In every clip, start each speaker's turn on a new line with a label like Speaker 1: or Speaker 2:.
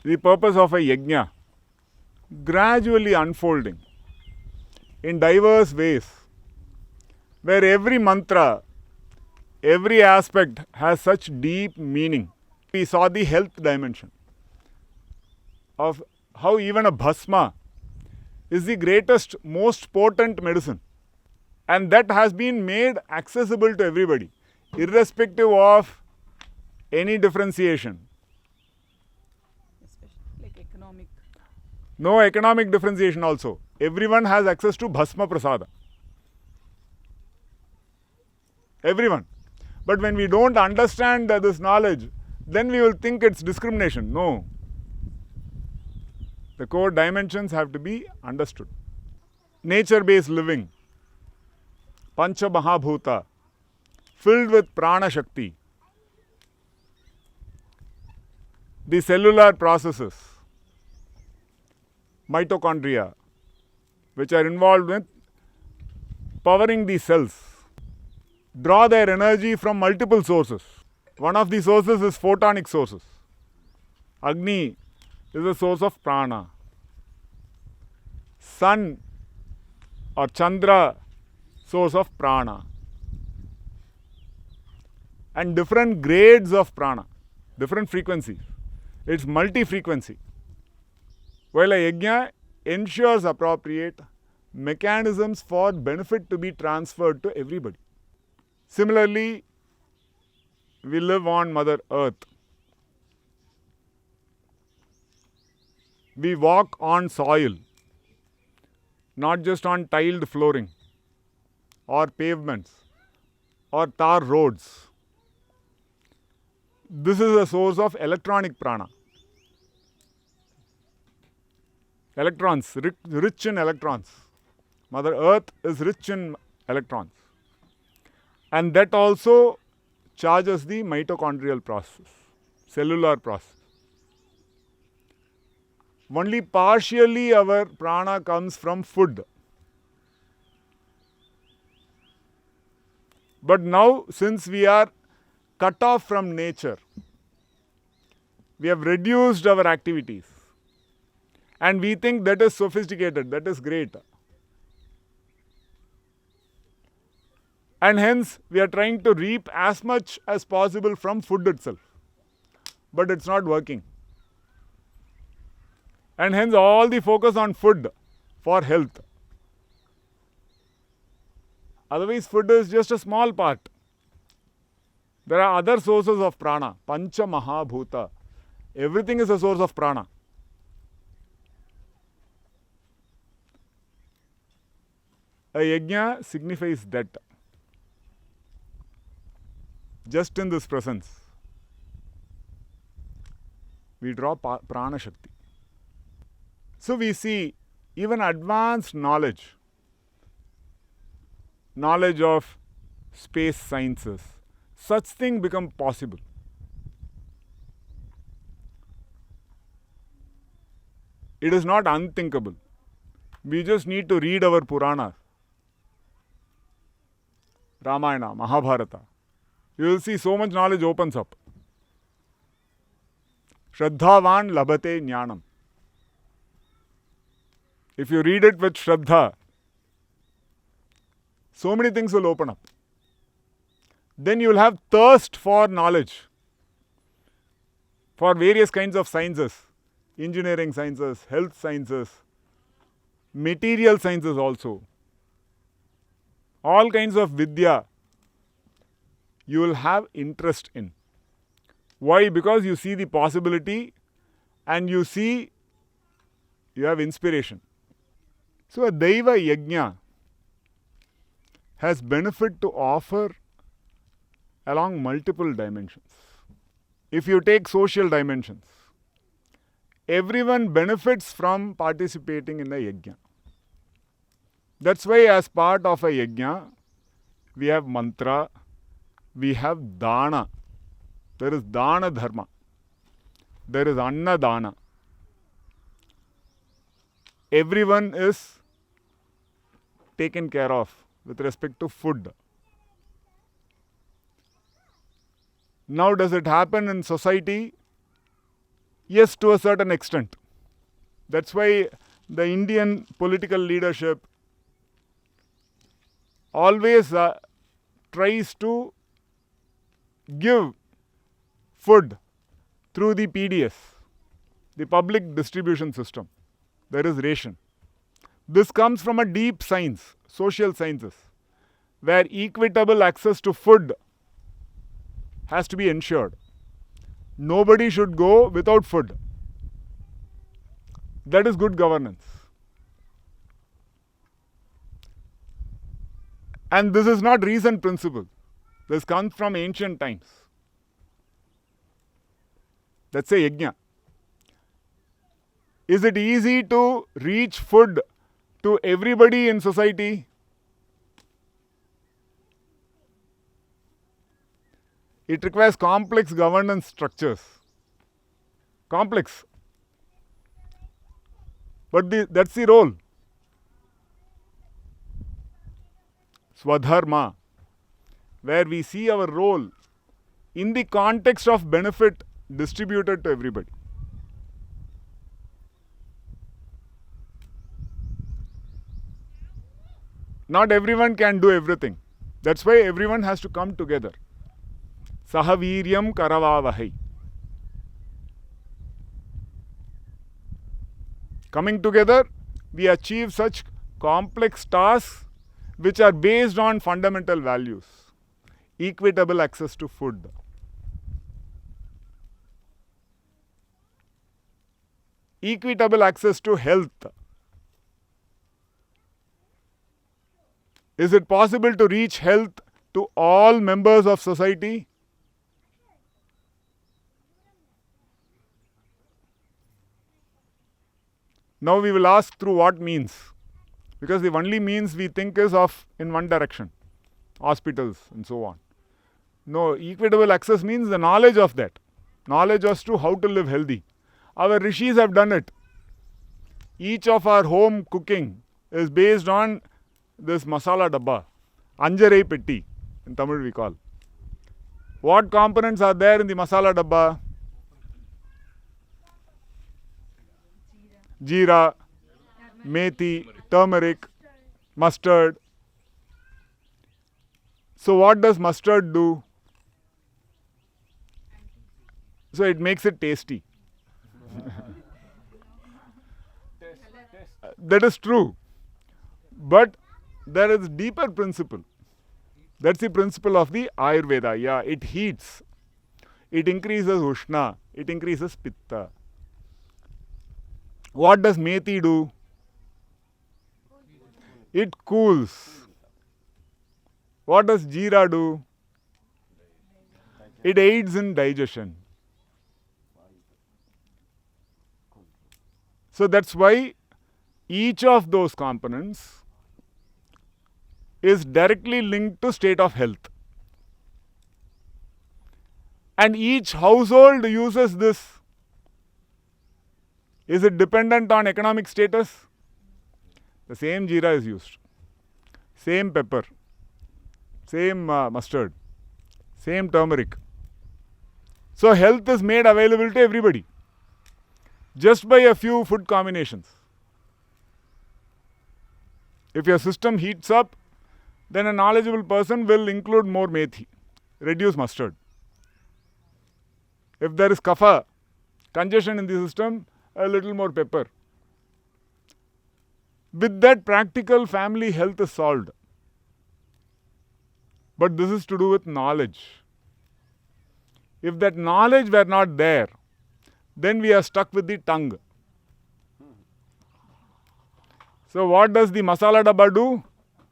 Speaker 1: the purpose of a yajna gradually unfolding in diverse ways, where every mantra, every aspect has such deep meaning. We saw the health dimension of how even a bhasma is the greatest, most potent medicine, and that has been made accessible to everybody, irrespective of any differentiation.
Speaker 2: Especially like economic.
Speaker 1: No economic differentiation also. Everyone has access to bhasma prasada. Everyone. But when we don't understand this knowledge, then we will think it's discrimination. No. The core dimensions have to be understood. Nature-based living, Pancha Mahabhuta, filled with prana shakti. The cellular processes, mitochondria, which are involved with powering the cells, draw their energy from multiple sources. One of the sources is photonic sources. Agni is a source of prana. Sun or Chandra, source of prana. And different grades of prana, different frequencies. It's multi-frequency. While a yajna ensures appropriate mechanisms for benefit to be transferred to everybody. Similarly, we live on Mother Earth. We walk on soil, not just on tiled flooring or pavements or tar roads. This is a source of electronic prana. Electrons, rich in electrons. Mother Earth is rich in electrons. And that also charges the mitochondrial process, cellular process. Only partially our prana comes from food. But now, since we are cut off from nature, we have reduced our activities. And we think that is sophisticated, that is great. And hence, we are trying to reap as much as possible from food itself. But it's not working. And hence, all the focus on food for health. Otherwise, food is just a small part. There are other sources of prana, Pancha Mahabhuta. Everything is a source of prana. A yajna signifies that. Just in this presence, we draw prana shakti. So we see even advanced knowledge of space sciences, such things become possible. It is not unthinkable. We just need to read our Purana, Ramayana, Mahabharata. You will see so much knowledge opens up. Shraddhavan labhate jnanam. If you read it with Shraddha, so many things will open up. Then you will have thirst for knowledge, for various kinds of sciences, engineering sciences, health sciences, material sciences also. All kinds of vidya you will have interest in. Why? Because you see the possibility and you see you have inspiration. So a Daiva Yajna has benefit to offer along multiple dimensions. If you take social dimensions, everyone benefits from participating in a yajna. That's why as part of a yajna, we have mantra, we have dana. There is dana dharma. There is anna dana. Everyone is taken care of with respect to food. Now, does it happen in society? Yes, to a certain extent. That's why the Indian political leadership always tries to give food through the PDS, the public distribution system. There is ration. This comes from a deep science, social sciences, where equitable access to food has to be ensured. Nobody should go without food. That is good governance. And this is not recent principle. This comes from ancient times. Let's say yajna. Is it easy to reach food to everybody in society? It requires complex governance structures. Complex. But that's the role. Swadharma, where we see our role in the context of benefit distributed to everybody. Not everyone can do everything. That's why everyone has to come together. Sahaviryam karavavahai. Coming together, we achieve such complex tasks which are based on fundamental values. Equitable access to food. Equitable access to health. Is it possible to reach health to all members of society? Now we will ask through what means. Because the only means we think is of in one direction. Hospitals and so on. No, equitable access means the knowledge of that. Knowledge as to how to live healthy. Our rishis have done it. Each of our home cooking is based on this masala dabba. Anjarai petti, in Tamil we call. What components are there in the masala dabba? Jeera, methi, turmeric, mustard. So what does mustard do? So it makes it tasty. That is true. But there is deeper principle. That's the principle of the Ayurveda. Yeah, it heats. It increases Ushna. It increases Pitta. What does methi do? It cools. What does jeera do? It aids in digestion. So that's why each of those components is directly linked to state of health. And each household uses this. Is it dependent on economic status? The same jeera is used. Same pepper. Same mustard. Same turmeric. So health is made available to everybody. Just by a few food combinations. If your system heats up, then a knowledgeable person will include more methi, reduce mustard. If there is kapha, congestion in the system, a little more pepper. With that, practical family health is solved. But this is to do with knowledge. If that knowledge were not there, then we are stuck with the tongue. So what does the masala dabba do?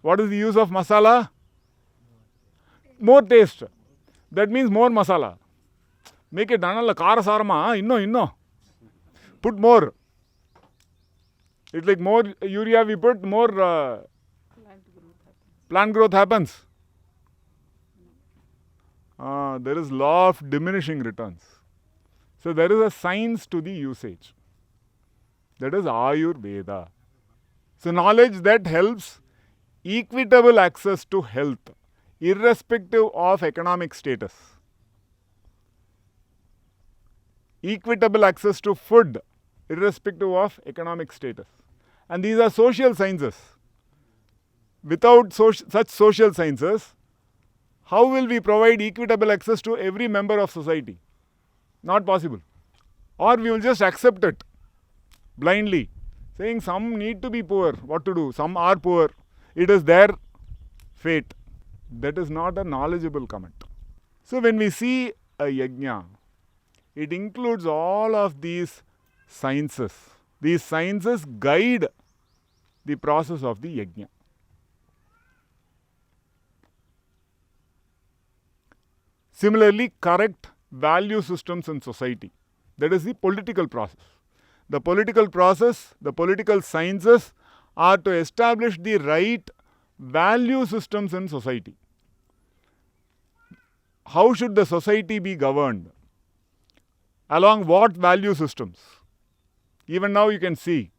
Speaker 1: What is the use of masala? More taste. That means more masala. Make it anala kara sarama, inno. Put more. It's like more urea we put, more plant growth happens. There is law of diminishing returns. So there is a science to the usage. That is Ayurveda. So knowledge that helps equitable access to health, irrespective of economic status. equitable access to food, irrespective of economic status. And these are social sciences. Without such social sciences, how will we provide equitable access to every member of society? Not possible. Or we will just accept it blindly, saying some need to be poor. What to do? Some are poor. It is their fate. That is not a knowledgeable comment. So when we see a yajna, it includes all of these sciences. These sciences guide the process of the yajna. Similarly, correct value systems in society. That is the political process. The political process, the political sciences are to establish the right value systems in society. How should the society be governed? Along what value systems? Even now you can see.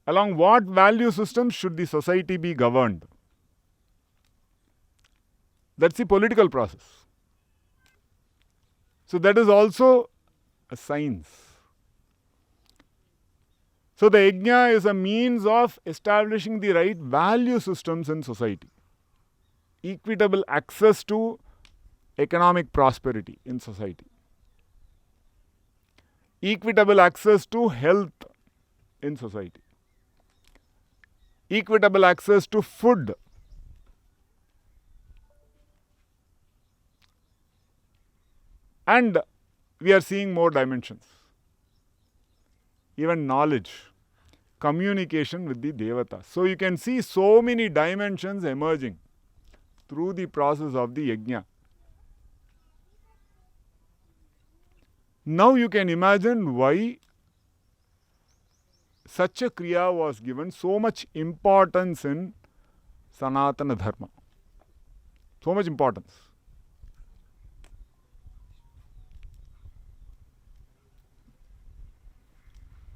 Speaker 1: Along what value systems should the society be governed? That's the political process. So that is also a science. So the yajna is a means of establishing the right value systems in society. Equitable access to economic prosperity in society. Equitable access to health in society. Equitable access to food. And we are seeing more dimensions. Even knowledge, communication with the devatas. So you can see so many dimensions emerging through the process of the yajna. Now you can imagine why such a kriya was given so much importance in Sanatana Dharma. So much importance.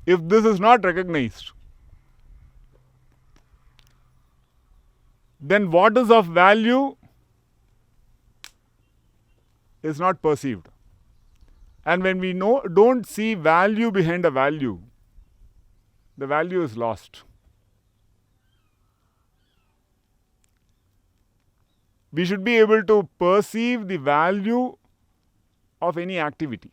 Speaker 1: If this is not recognized, then what is of value is not perceived. And when we don't see value behind a value, the value is lost. We should be able to perceive the value of any activity.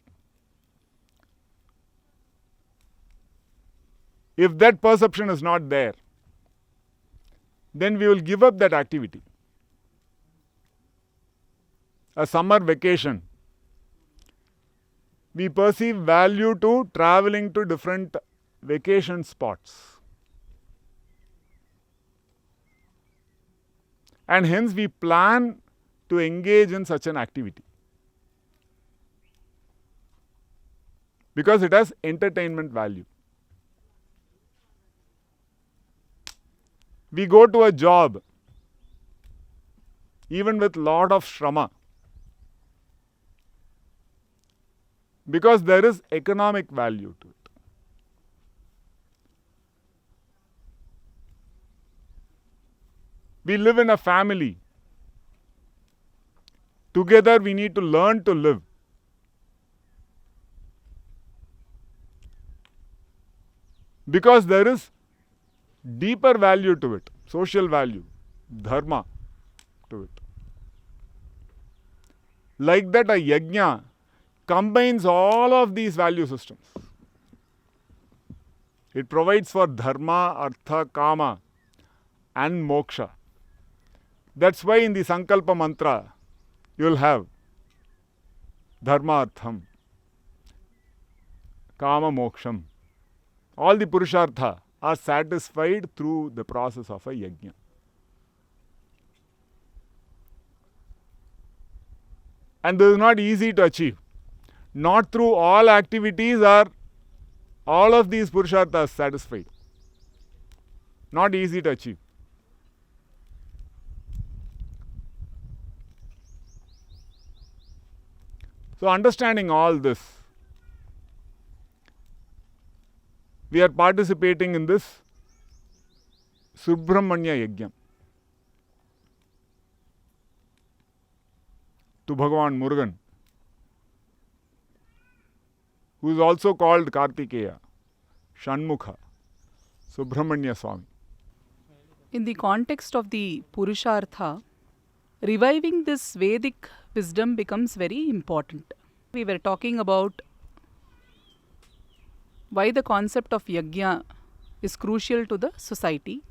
Speaker 1: If that perception is not there, then we will give up that activity. A summer vacation, we perceive value to traveling to different vacation spots. And hence we plan to engage in such an activity. Because it has entertainment value. We go to a job, even with lot of shrama, because there is economic value to it. We live in a family. Together we need to learn to live. Because there is deeper value to it, social value, dharma to it. Like that, a yajna combines all of these value systems. It provides for dharma, artha, kama and moksha. That's why in the Sankalpa mantra, you will have dharma, artham, kama, moksham. All the purushartha are satisfied through the process of a yajna. And this is not easy to achieve. Not through all activities are all of these purusharthas satisfied. Not easy to achieve. So understanding all this, we are participating in this Subramanya Yajnam to Bhagavan Murugan. who is also called Kartikeya, Shanmukha, Subramanya Swami.
Speaker 2: In the context of the Purushartha, reviving this Vedic wisdom becomes very important. We were talking about why the concept of yajna is crucial to the society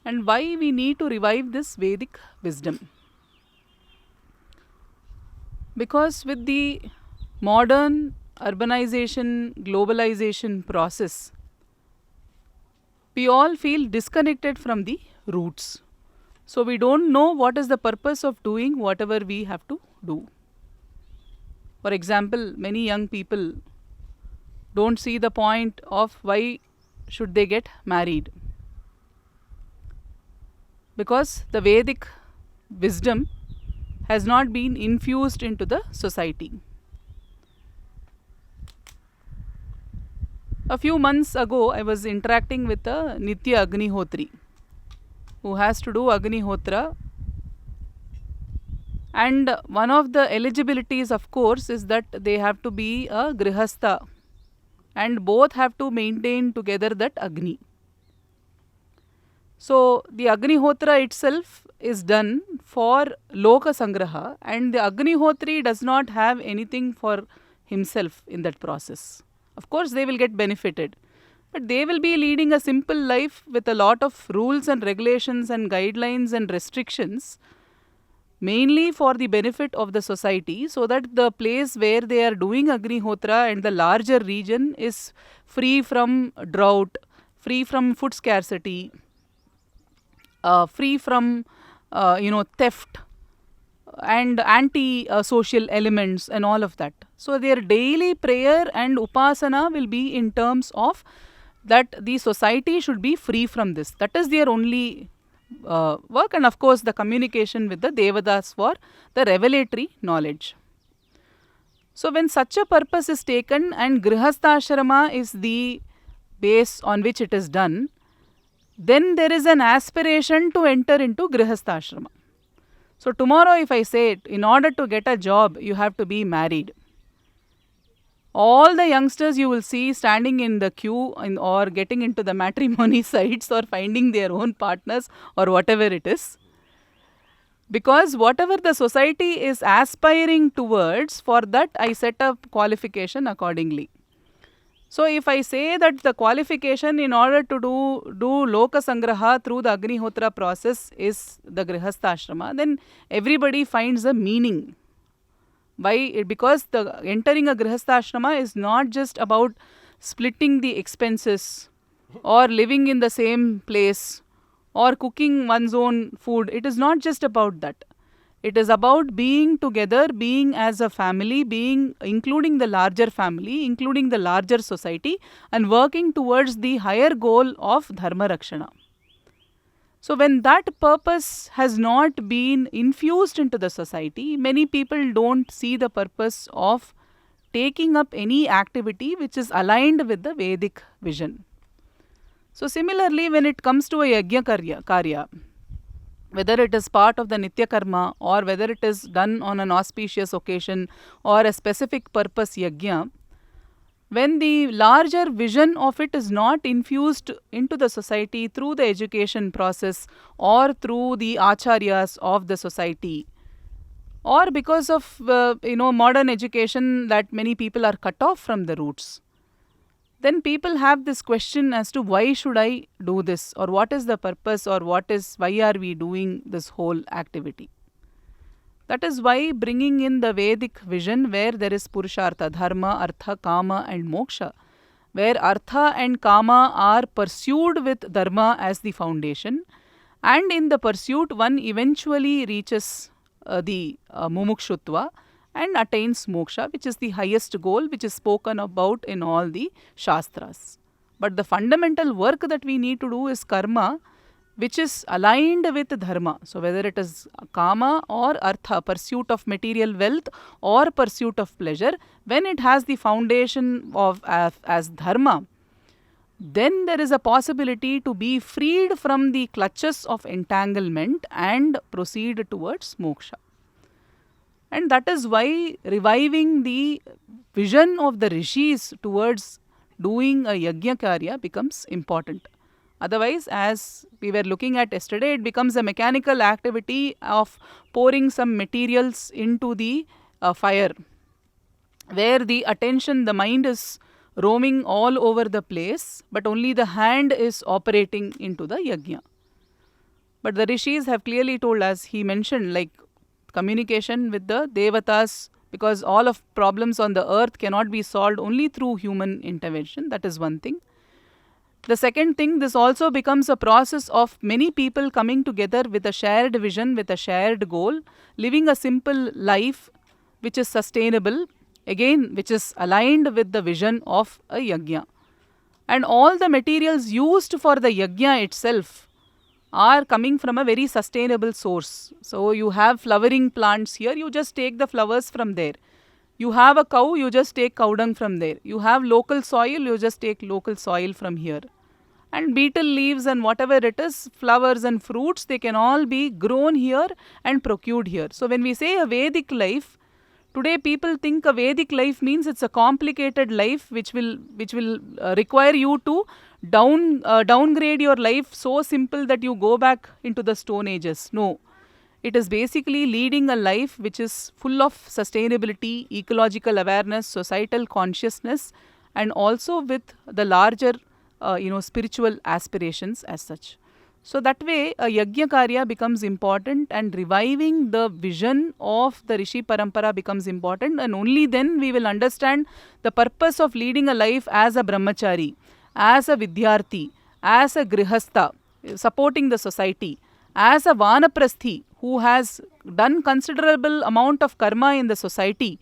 Speaker 2: and why we need to revive this Vedic wisdom. Because with the modern urbanization, globalization process, we all feel disconnected from the roots. So we don't know what is the purpose of doing whatever we have to do. For example, many young people don't see the point of why should they get married. Because the Vedic wisdom has not been infused into the society. A few months ago, I was interacting with a Nitya Agnihotri who has to do Agnihotra. And one of the eligibilities, of course, is that they have to be a Grihastha and both have to maintain together that Agni. So, the Agnihotra itself is done for Loka Sangraha and the Agnihotri does not have anything for himself in that process. Of course, they will get benefited, but they will be leading a simple life with a lot of rules and regulations and guidelines and restrictions, mainly for the benefit of the society, so that the place where they are doing Agnihotra and the larger region is free from drought, free from food scarcity, free from theft and anti-social elements and all of that. So their daily prayer and upasana will be in terms of that the society should be free from this. That is their only work, and of course the communication with the Devadas for the revelatory knowledge. So when such a purpose is taken and Grihastha is the base on which it is done, then there is an aspiration to enter into Grihastha. So tomorrow if I say, in order to get a job, you have to be married. All the youngsters you will see standing in the queue or getting into the matrimony sites or finding their own partners or whatever it is. Because whatever the society is aspiring towards, for that I set a qualification accordingly. So if I say that the qualification in order to do Loka Sangraha through the Agnihotra process is the Grihastha Ashrama, then everybody finds a meaning. Why? Because the entering a Grihastha Ashrama is not just about splitting the expenses or living in the same place or cooking one's own food. It is not just about that. It is about being together, being as a family, including the larger family, including the larger society, and working towards the higher goal of Dharma Rakshana. So when that purpose has not been infused into the society, many people don't see the purpose of taking up any activity which is aligned with the Vedic vision. So similarly, when it comes to a Yajna Karya, whether it is part of the Nitya Karma or whether it is done on an auspicious occasion or a specific purpose Yajna, when the larger vision of it is not infused into the society through the education process or through the acharyas of the society, or because of modern education that many people are cut off from the roots, then people have this question as to why should I do this, or what is the purpose, or why are we doing this whole activity. That is why bringing in the Vedic vision where there is Purushartha, Dharma, Artha, Kama and Moksha, where Artha and Kama are pursued with Dharma as the foundation, and in the pursuit one eventually reaches the Mumukshutva and attains moksha, which is the highest goal which is spoken about in all the Shastras. But the fundamental work that we need to do is karma, which is aligned with dharma. So whether it is kama or artha, pursuit of material wealth or pursuit of pleasure, when it has the foundation of as dharma, then there is a possibility to be freed from the clutches of entanglement and proceed towards moksha. And that is why reviving the vision of the rishis towards doing a yajna karya becomes important. Otherwise, as we were looking at yesterday, it becomes a mechanical activity of pouring some materials into the fire, where the attention, the mind is roaming all over the place, but only the hand is operating into the yajna. But the rishis have clearly told us, he mentioned, like communication with the devatas, because all of problems on the earth cannot be solved only through human intervention. That is one thing. The second thing, this also becomes a process of many people coming together with a shared vision, with a shared goal, living a simple life which is sustainable, again, which is aligned with the vision of a yajna. And all the materials used for the yajna itself are coming from a very sustainable source. So you have flowering plants here, you just take the flowers from there. You have a cow, you just take cow dung from there. You have local soil, you just take local soil from here. And beetle leaves and whatever it is, flowers and fruits, they can all be grown here and procured here. So when we say a Vedic life, today people think a Vedic life means it's a complicated life which will require you to downgrade your life so simple that you go back into the stone ages. No. It is basically leading a life which is full of sustainability, ecological awareness, societal consciousness, and also with the larger, spiritual aspirations as such. So that way, a yajna karya becomes important, and reviving the vision of the Rishi Parampara becomes important, and only then we will understand the purpose of leading a life as a brahmachari, as a vidyarthi, as a grihastha, supporting the society, as a vanaprasthi who has done considerable amount of karma in the society,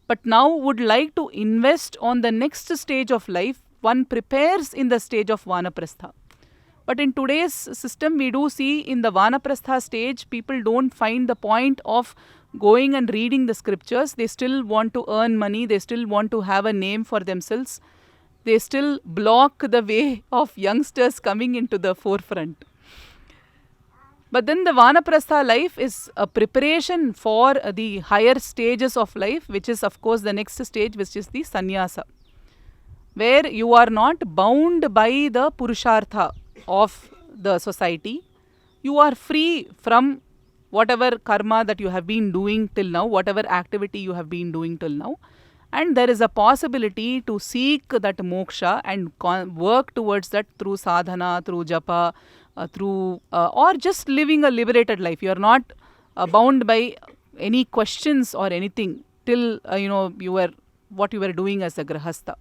Speaker 2: but now would like to invest on the next stage of life. One prepares in the stage of vanaprastha. But in today's system, we do see in the vanaprastha stage, people don't find the point of going and reading the scriptures. They still want to earn money. They still want to have a name for themselves. They still block the way of youngsters coming into the forefront. But then the vanaprastha life is a preparation for the higher stages of life, which is of course the next stage, which is the sannyasa, where you are not bound by the purushartha of the society. You are free from whatever karma that you have been doing till now, whatever activity you have been doing till now. And there is a possibility to seek that moksha and work towards that through sadhana, through japa, or just living a liberated life. You are not bound by any questions or anything till what you were doing as a grahastha.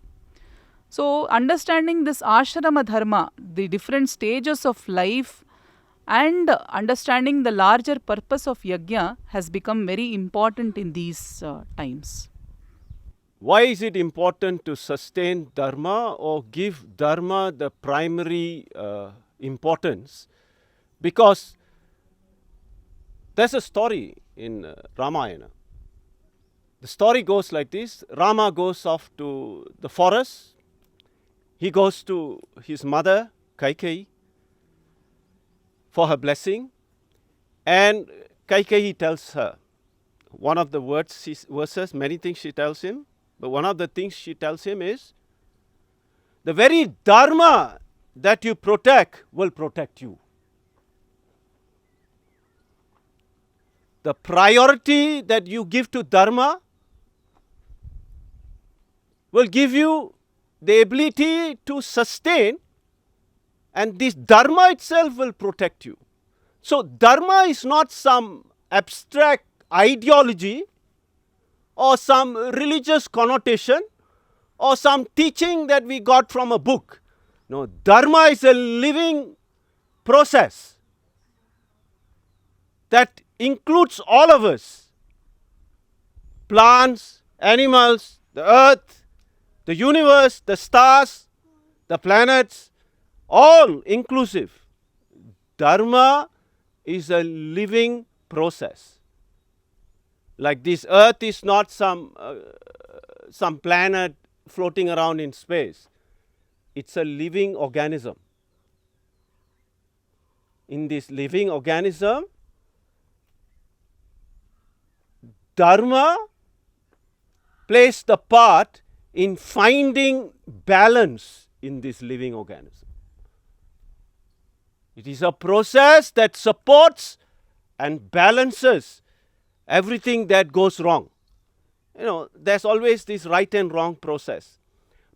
Speaker 2: So understanding this ashrama dharma, the different stages of life, and understanding the larger purpose of yajna has become very important in these times.
Speaker 3: Why is it important to sustain dharma or give dharma the primary importance? Because there's a story in Ramayana. The story goes like this. Rama goes off to the forest. He goes to his mother, Kaikeyi, for her blessing. And Kaikeyi tells her, one of the verses, many things she tells him, but one of the things she tells him is, the very dharma that you protect will protect you. The priority that you give to dharma will give you the ability to sustain, and this dharma itself will protect you. So dharma is not some abstract ideology or some religious connotation or some teaching that we got from a book. No, dharma is a living process that includes all of us. Plants, animals, the earth, the universe, the stars, the planets, all inclusive. Dharma is a living process. Like this earth is not some planet floating around in space. It's a living organism. In this living organism, Dharma plays the part in finding balance in this living organism. It is a process that supports and balances everything that goes wrong. There's always this right and wrong process,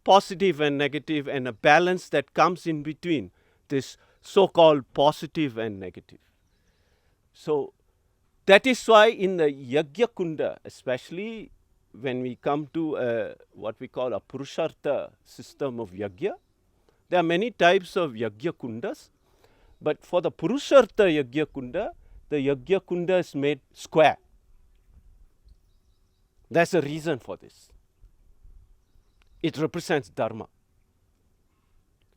Speaker 3: positive and negative, and a balance that comes in between this so-called positive and negative. So that is why in the Yajna Kunda, especially when we come to what we call a Purushartha system of Yajna, there are many types of Yajna Kundas, but for the Purushartha Yajna Kunda, the Yajna Kunda is made square. There's a reason for this. It represents Dharma.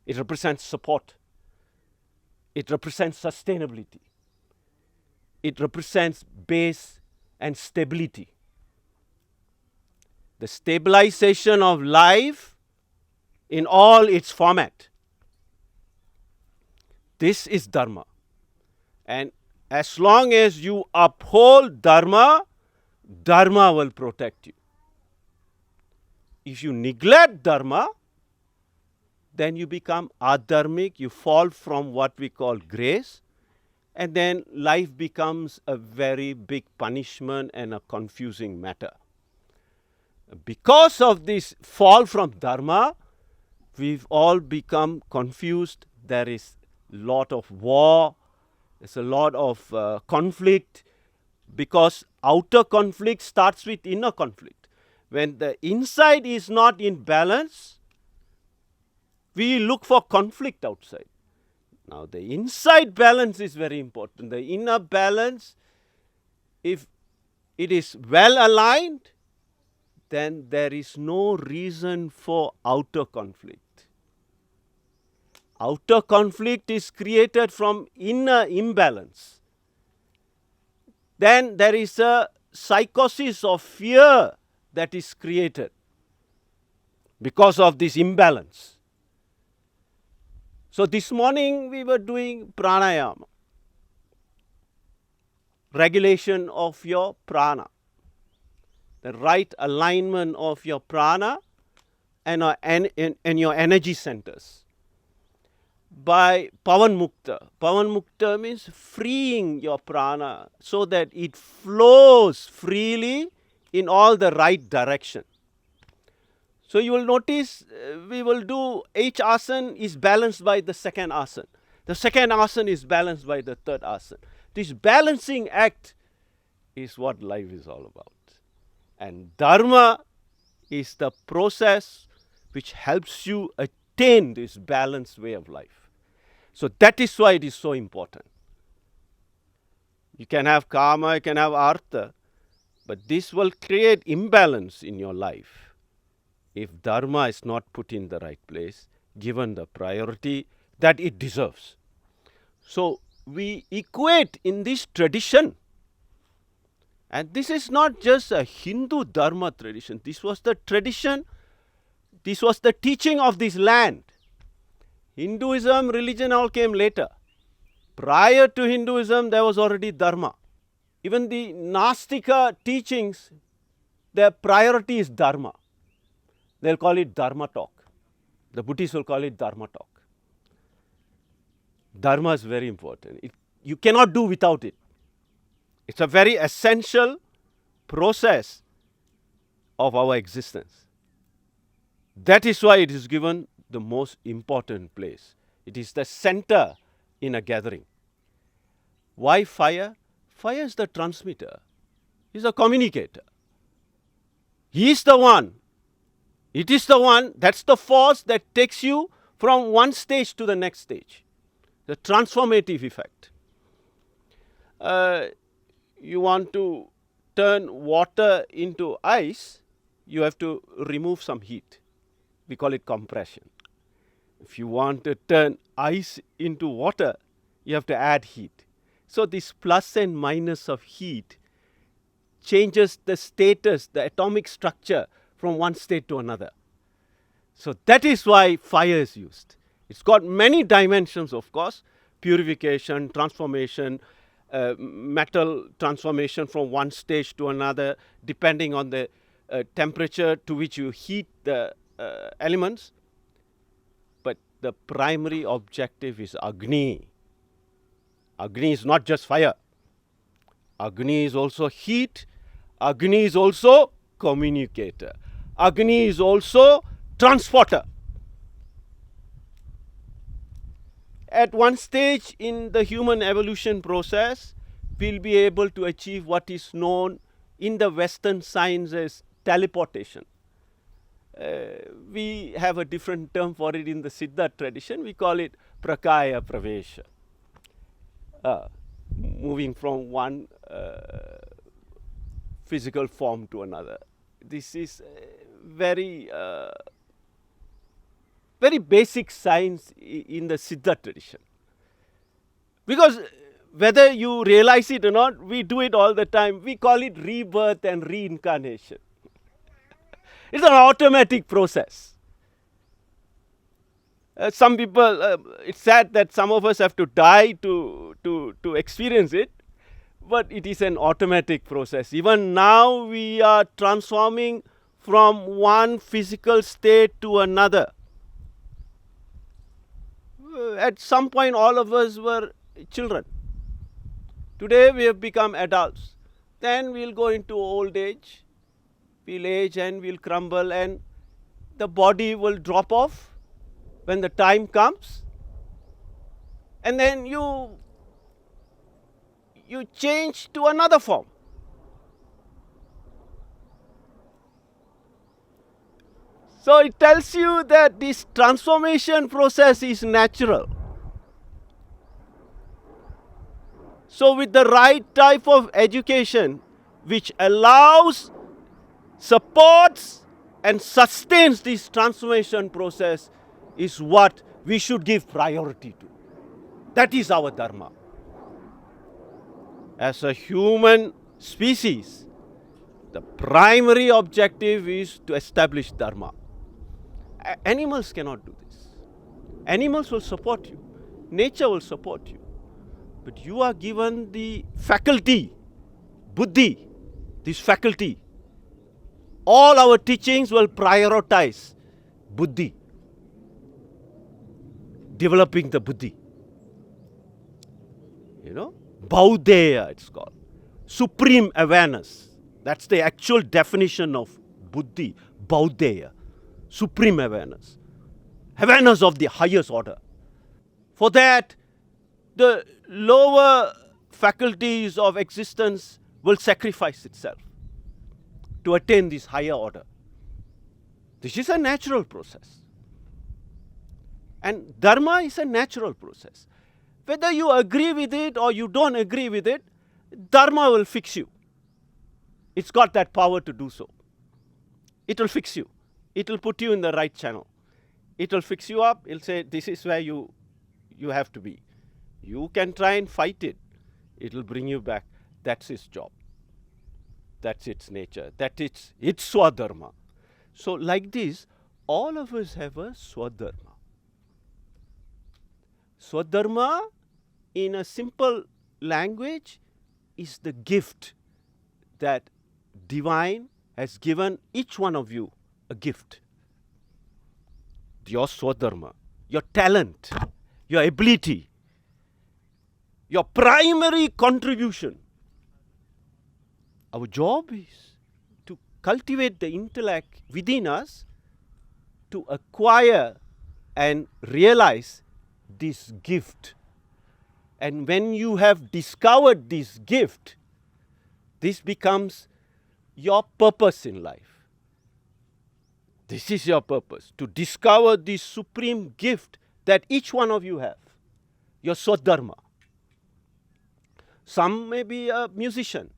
Speaker 3: It represents support. It represents sustainability. It represents base and stability. The stabilization of life in all its format. This is Dharma. And as long as you uphold Dharma, Dharma will protect you. If you neglect Dharma, then you become adharmic, you fall from what we call grace, and then life becomes a very big punishment and a confusing matter. Because of this fall from Dharma, we've all become confused. There is a lot of war, there's a lot of conflict, because outer conflict starts with inner conflict. When the inside is not in balance, we look for conflict outside. Now, the inside balance is very important. The inner balance, if it is well aligned, then there is no reason for outer conflict. Outer conflict is created from inner imbalance. Then there is a psychosis of fear that is created because of this imbalance. So this morning we were doing pranayama, regulation of your prana, the right alignment of your prana and your energy centers. By Pavan Mukta. Pavan Mukta means freeing your prana so that it flows freely in all the right direction. So you will notice we will do each asana is balanced by the second asana. The second asana is balanced by the third asana. This balancing act is what life is all about. And Dharma is the process which helps you attain this balanced way of life. So that is why it is so important. You can have karma, you can have artha, but this will create imbalance in your life if Dharma is not put in the right place, given the priority that it deserves. So we equate in this tradition, and this is not just a Hindu Dharma tradition. This was the tradition, this was the teaching of this land. Hinduism, religion all came later. Prior to Hinduism, there was already Dharma. Even the Nastika teachings, their priority is Dharma. They'll call it Dharma talk. The Buddhists will call it Dharma talk. Dharma is very important. You cannot do without it. It's a very essential process of our existence. That is why it is given the most important place. It is the center in a gathering. Why fire? Fire is the transmitter. He is a communicator. He is the one. It is the one, that's the force that takes you from one stage to the next stage. The transformative effect. You want to turn water into ice, you have to remove some heat. We call it compression. If you want to turn ice into water, you have to add heat. So this plus and minus of heat changes the status, the atomic structure from one state to another. So that is why fire is used. It's got many dimensions, of course, purification, transformation, metal transformation from one stage to another, depending on the temperature to which you heat the elements. But the primary objective is Agni. Agni is not just fire. Agni is also heat. Agni is also communicator. Agni is also transporter. At one stage in the human evolution process, we'll be able to achieve what is known in the Western science as teleportation. We have a different term for it in the Siddha tradition. We call it prakaya pravesha. Moving from one physical form to another. This is very basic science in the Siddha tradition. Because whether you realize it or not, we do it all the time. We call it rebirth and reincarnation. It's an automatic process. Some people, it's sad that some of us have to die to experience it, but it is an automatic process. Even now we are transforming from one physical state to another. At some point all of us were children. Today we have become adults. Then we'll go into old age. We'll age and we'll crumble and the body will drop off when the time comes. And then you change to another form. So it tells you that this transformation process is natural. So with the right type of education, which allows, supports and sustains this transformation process, is what we should give priority to. That is our dharma. As a human species, the primary objective is to establish dharma. Animals cannot do this. Animals will support you. Nature will support you. But you are given the faculty, buddhi, this faculty. All our teachings will prioritize buddhi, developing the buddhi. Baudeya it's called. Supreme awareness. That's the actual definition of buddhi, baudeya. Supreme awareness. Awareness of the highest order. For that, the lower faculties of existence will sacrifice itself to attain this higher order. This is a natural process. And dharma is a natural process. Whether you agree with it or you don't agree with it, dharma will fix you. It's got that power to do so. It will fix you. It will put you in the right channel. It will fix you up. It will say, this is where you have to be. You can try and fight it. It will bring you back. That's its job. That's its nature. That is its swadharma. So like this, all of us have a swadharma. Swadharma, in a simple language, is the gift that divine has given each one of you, a gift. Your swadharma, your talent, your ability, your primary contribution. Our job is to cultivate the intellect within us to acquire and realize this gift. And when you have discovered this gift, this becomes your purpose in life. This is your purpose, to discover this supreme gift that each one of you have, your swadharma. Some may be a musician,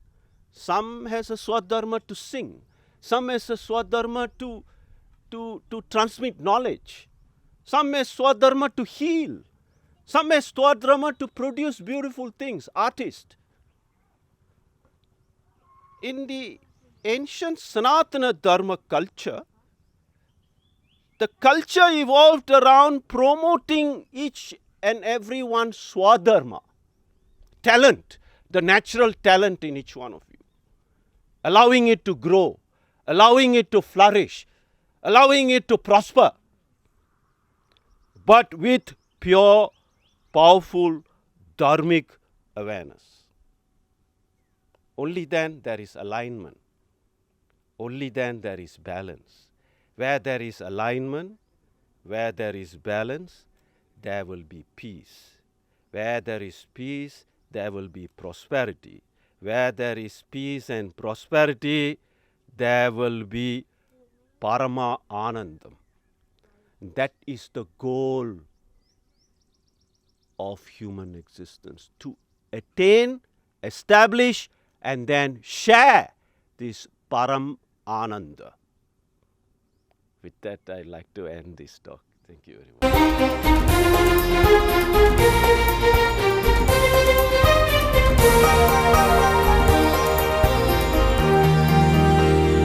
Speaker 3: some has a swadharma to sing, some has a swadharma to transmit knowledge, some has swadharma to heal, some has swadharma to produce beautiful things, artist. In the ancient Sanatana Dharma culture, the culture evolved around promoting each and everyone's swadharma, talent, the natural talent in each one of you, allowing it to grow, allowing it to flourish, allowing it to prosper, but with pure, powerful, dharmic awareness. Only then there is alignment. Only then there is balance. Where there is alignment, where there is balance, there will be peace. Where there is peace, there will be prosperity. Where there is peace and prosperity, there will be Parama Anandam. That is the goal of human existence, to attain, establish, and then share this Param Ananda. With that, I'd like to end this talk. Thank you very much.